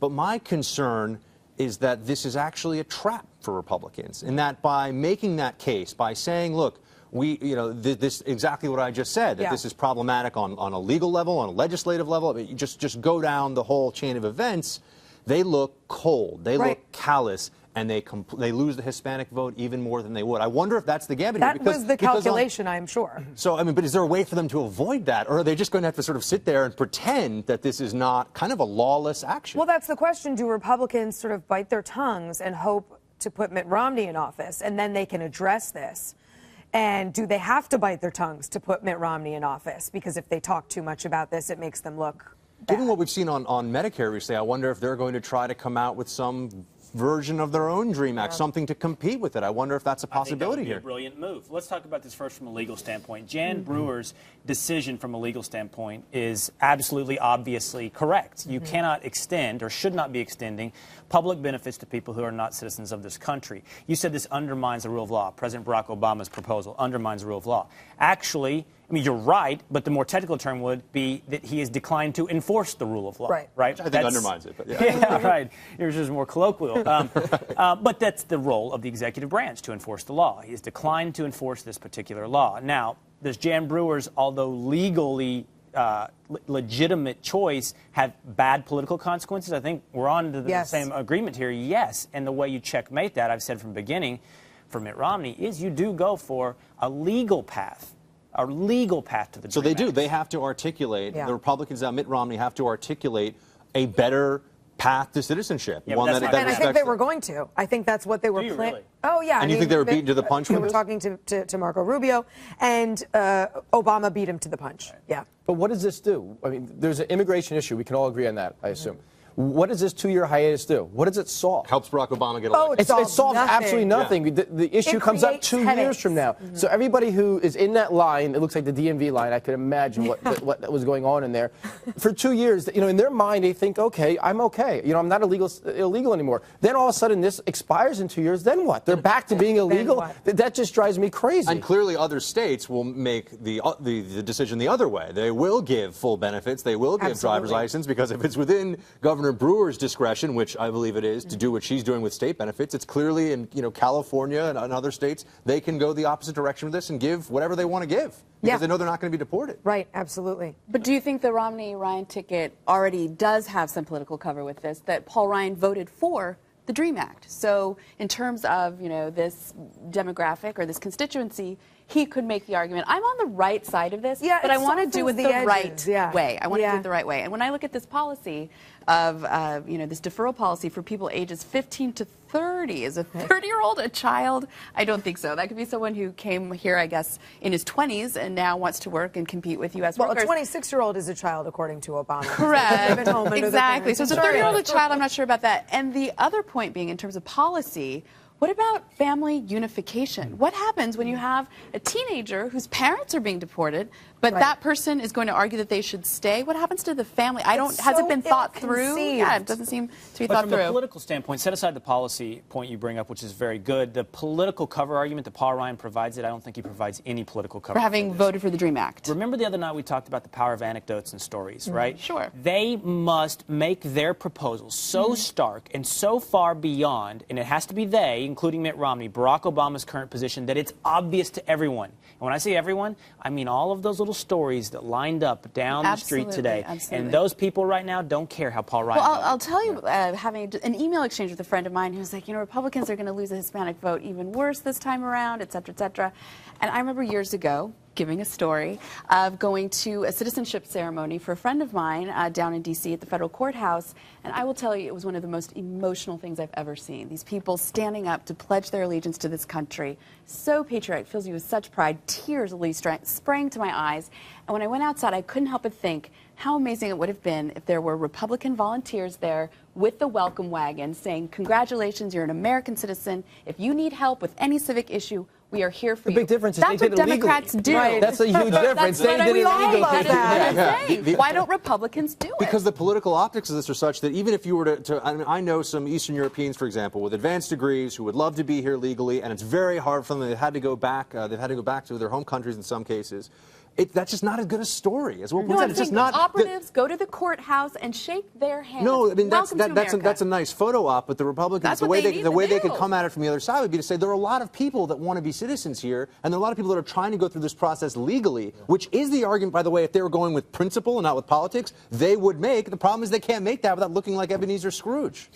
But my concern is that this is actually a trap for Republicans, in that by making that case, by saying, look, this exactly what I just said, that this is problematic on a legal level, on a legislative level. I mean, you just go down the whole chain of events. They look cold. They look callous. And they lose the Hispanic vote even more than they would. I wonder if that's the gambit. That was the calculation, I'm sure. So, I mean, but is there a way for them to avoid that? Or are they just going to have to sort of sit there and pretend that this is not kind of a lawless action? Well, that's the question. Do Republicans sort of bite their tongues and hope to put Mitt Romney in office, and then they can address this? And do they have to bite their tongues to put Mitt Romney in office? Because if they talk too much about this, it makes them look bad. Given what we've seen on Medicare recently, I wonder if they're going to try to come out with some version of their own DREAM Act, something to compete with it. I wonder if that's a possibility I think that would be here. A brilliant move. Let's talk about this first from a legal standpoint. Jan Brewer's decision from a legal standpoint is absolutely obviously correct. You cannot extend or should not be extending public benefits to people who are not citizens of this country. You said this undermines the rule of law. President Barack Obama's proposal undermines the rule of law. Actually, I mean, you're right, but the more technical term would be that he has declined to enforce the rule of law. Right. I think undermines it, but yeah. Yeah, right. Yours is more colloquial. But that's the role of the executive branch, to enforce the law. He has declined to enforce this particular law. Now, does Jan Brewer's, although legally legitimate choice, have bad political consequences? I think we're on to the same agreement here. Yes. And the way you checkmate that, I've said from the beginning, for Mitt Romney, is you do go for a legal path. A legal path to the So they do. Act. They have to articulate, the Republicans now, Mitt Romney, have to articulate a better path to citizenship. Yeah, one and I think they were going to. I think that's what they were planning. Really? Oh, yeah. And you think they were beaten to the punch with They were this? talking to Marco Rubio, and Obama beat him to the punch. Right. Yeah. But what does this do? I mean, there's an immigration issue. We can all agree on that, I assume. What does this 2-year hiatus do? What does it solve? Helps Barack Obama get elected. It solves absolutely nothing. Yeah. The issue comes up 2 years from now. So everybody who is in that line, it looks like the DMV line, I could imagine what was going on in there. For 2 years, in their mind, they think, okay, I'm okay. I'm not illegal anymore. Then all of a sudden, this expires in 2 years. Then what? They're back to being illegal? That just drives me crazy. And clearly other states will make the decision the other way. They will give full benefits. They will give driver's license, because if it's within Governor Brewer's discretion, which I believe it is, to do what she's doing with state benefits, it's clearly in California and other states, they can go the opposite direction with this and give whatever they want to give, because they know they're not going to be deported. Right, absolutely. But do you think the Romney-Ryan ticket already does have some political cover with this, that Paul Ryan voted for the DREAM Act? So in terms of, this demographic or this constituency, he could make the argument, I'm on the right side of this, but I want to do it the right way. I want to do it the right way. And when I look at this policy of, this deferral policy for people ages 15 to 30, is a 30-year-old a child? I don't think so. That could be someone who came here, I guess, in his 20s and now wants to work and compete with U.S. workers. Well, a 26-year-old is a child, according to Obama. Correct. Exactly. So it's a 30-year-old a child. I'm not sure about that. And the other point being, in terms of policy, what about family unification? What happens when you have a teenager whose parents are being deported, but that person is going to argue that they should stay? What happens to the family? Has it been thought through? Yeah, it doesn't seem to be thought through. From a political standpoint, set aside the policy point you bring up, which is very good. The political cover argument that Paul Ryan provides I don't think he provides any political cover. For having voted for the DREAM Act. Remember the other night we talked about the power of anecdotes and stories, right? Sure. They must make their proposals so stark and so far beyond, and it has to be they, including Mitt Romney, Barack Obama's current position, that it's obvious to everyone. And when I say everyone, I mean all of those little stories that lined up down the street today. And those people right now don't care how Paul Ryan voted. I'll tell you, having an email exchange with a friend of mine who was like, Republicans are going to lose the Hispanic vote even worse this time around, et cetera, et cetera. And I remember years ago giving a story of going to a citizenship ceremony for a friend of mine down in D.C. at the federal courthouse, and I will tell you, it was one of the most emotional things I've ever seen. These people standing up to pledge their allegiance to this country. So patriotic, fills you with such pride. Tears literally sprang to my eyes. And when I went outside, I couldn't help but think how amazing it would have been if there were Republican volunteers there with the welcome wagon saying, congratulations, you're an American citizen. If you need help with any civic issue, we are here for you. The big difference is that's they did what it legally. Democrats do. Right. That's a huge difference. They did it illegally. Why don't Republicans do it? Because the political optics of this are such that even if you were I know some Eastern Europeans, for example, with advanced degrees who would love to be here legally, and it's very hard for them. They've had to go back to their home countries in some cases. that's just not as good a story as what No, we're I'm it's just saying not. operatives go to the courthouse and shake their hands. No, I mean Welcome to America. that's a nice photo op, but the Republicans, That's the what way they they could do. come at it from the other side would be to say there are a lot of people that want to be citizens here, and there are a lot of people that are trying to go through this process legally, which is the argument, by the way, if they were going with principle and not with politics, they would make. The problem is they can't make that without looking like Ebenezer Scrooge.